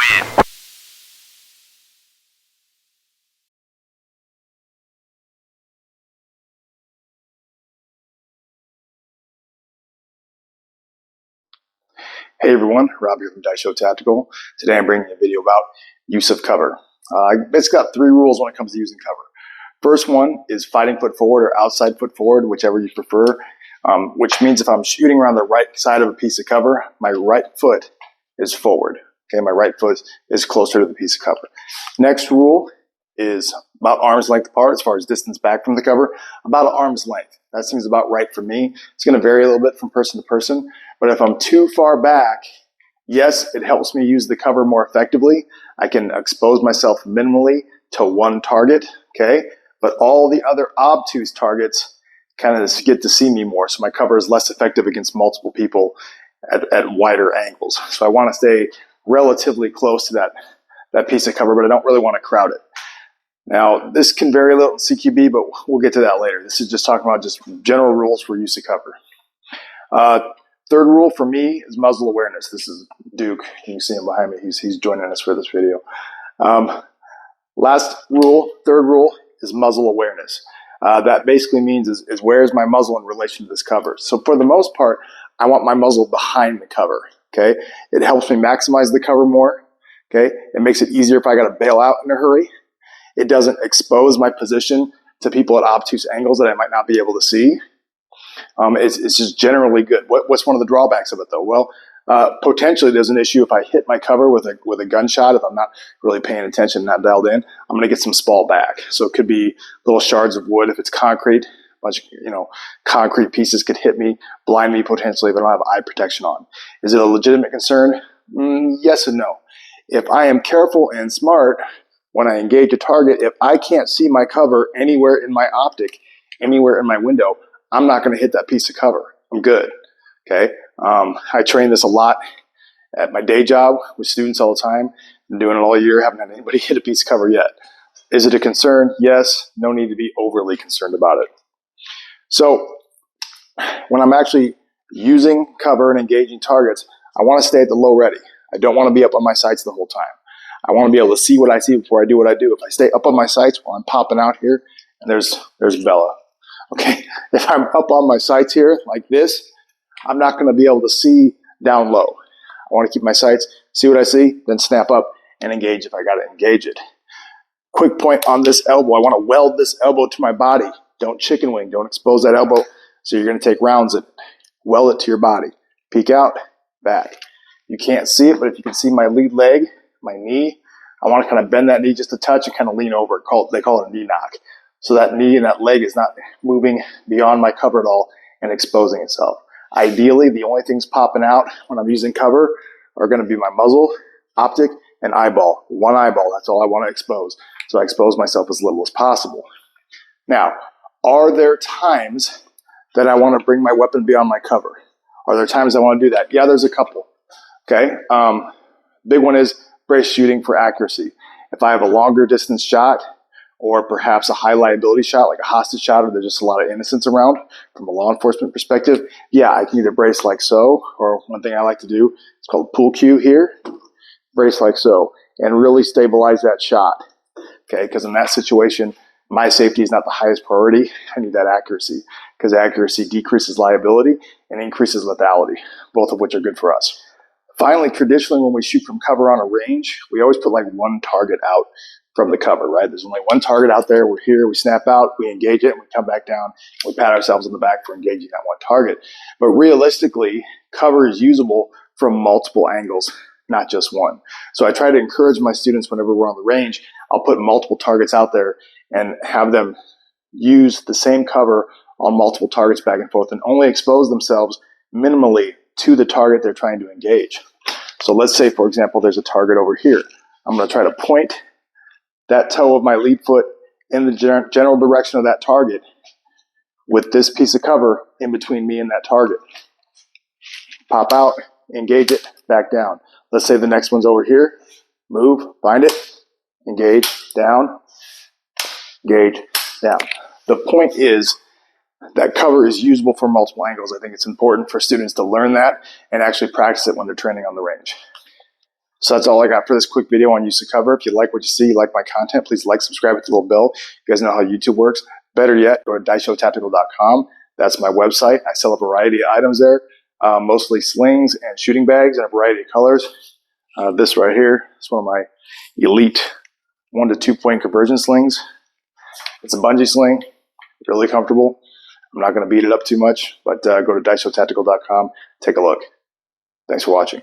Hey everyone, Rob here from Daisho Tactical. Today I'm bringing you a video about use of cover. I basically got 3 rules when it comes to using cover. First one is fighting foot forward or outside foot forward, whichever you prefer, which means if I'm shooting around the right side of a piece of cover, my right foot is forward. Okay, my right foot is closer to the piece of cover. Next rule is about arm's length apart as far as distance back from the cover, about an arm's length. That seems about right for me. It's going to vary a little bit from person to person, but if I'm too far back, yes, it helps me use the cover more effectively. I can expose myself minimally to one target, okay? But all the other obtuse targets kind of get to see me more, so my cover is less effective against multiple people at wider angles. So I want to stay relatively close to that piece of cover, but I don't really want to crowd it. Now, this can vary a little in CQB, but we'll get to that later. This is just talking about just general rules for use of cover. Third rule for me is muzzle awareness. This is Duke. You can see him behind me. He's joining us for this video. Third rule is muzzle awareness. That basically means is where is my muzzle in relation to this cover? So for the most part, I want my muzzle behind the cover, okay? It helps me maximize the cover more, okay? It makes it easier if I got to bail out in a hurry. It doesn't expose my position to people at obtuse angles that I might not be able to see. It's just generally good. What's one of the drawbacks of it, though? Well, potentially there's an issue if I hit my cover with a gunshot. If I'm not really paying attention, not dialed in, I'm going to get some spall back. So it could be little shards of wood. If it's concrete, a bunch of concrete pieces could hit me, blind me potentially if I don't have eye protection on. Is it a legitimate concern? Yes and no. If I am careful and smart when I engage a target, if I can't see my cover anywhere in my optic, anywhere in my window, I'm not going to hit that piece of cover. I'm good. Okay. I train this a lot at my day job with students all the time. Been doing it all year. Haven't had anybody hit a piece of cover yet. Is it a concern? Yes. No need to be overly concerned about it. So when I'm actually using cover and engaging targets, I want to stay at the low ready. I don't want to be up on my sights the whole time. I want to be able to see what I see before I do what I do. If I stay up on my sights while I'm popping out here, and there's Bella. Okay, if I'm up on my sights here like this, I'm not going to be able to see down low. I want to keep my sights, see what I see, then snap up and engage if I got to engage it. Quick point on this elbow. I want to weld this elbow to my body. Don't chicken wing. Don't expose that elbow. So you're going to take rounds and weld it to your body. Peek out, back. You can't see it, but if you can see my lead leg, my knee, I want to kind of bend that knee just a touch and kind of lean over. They call it a knee knock. So that knee and that leg is not moving beyond my cover at all and exposing itself. Ideally, the only things popping out when I'm using cover are going to be my muzzle, optic, and eyeball. One eyeball, that's all I want to expose. So I expose myself as little as possible. Now, are there times that I want to bring my weapon beyond my cover? Are there times I want to do that? Yeah, there's a couple. Okay. Big one is brace shooting for accuracy. If I have a longer distance shot, or perhaps a high liability shot, like a hostage shot, or there's just a lot of innocents around from a law enforcement perspective, yeah, I can either brace like so, or one thing I like to do, it's called pool cue here, brace like so, and really stabilize that shot, okay? Because in that situation, my safety is not the highest priority. I need that accuracy, because accuracy decreases liability and increases lethality, both of which are good for us. Finally, traditionally, when we shoot from cover on a range, we always put like one target out from the cover, right? There's only one target out there. We're here, we snap out, we engage it, and we come back down. We pat ourselves on the back for engaging that one target. But realistically, cover is usable from multiple angles, not just one. So I try to encourage my students whenever we're on the range, I'll put multiple targets out there and have them use the same cover on multiple targets back and forth and only expose themselves minimally to the target they're trying to engage. So let's say, for example, there's a target over here. I'm going to try to point that toe of my lead foot in the general direction of that target with this piece of cover in between me and that target. Pop out, engage it, back down. Let's say the next one's over here. Move, find it, engage, down, engage, down. The point is that cover is usable for multiple angles. I think it's important for students to learn that and actually practice it when they're training on the range. So that's all I got for this quick video on use of cover. If you like what you see, you like my content, please like, subscribe, hit the little bell. You guys know how YouTube works. Better yet, go to daishotactical.com. That's my website. I sell a variety of items there, mostly slings and shooting bags in a variety of colors. This right here is one of my elite 1 to 2 point conversion slings. It's a bungee sling, really comfortable. I'm not going to beat it up too much, but go to daishotactical.com. Take a look. Thanks for watching.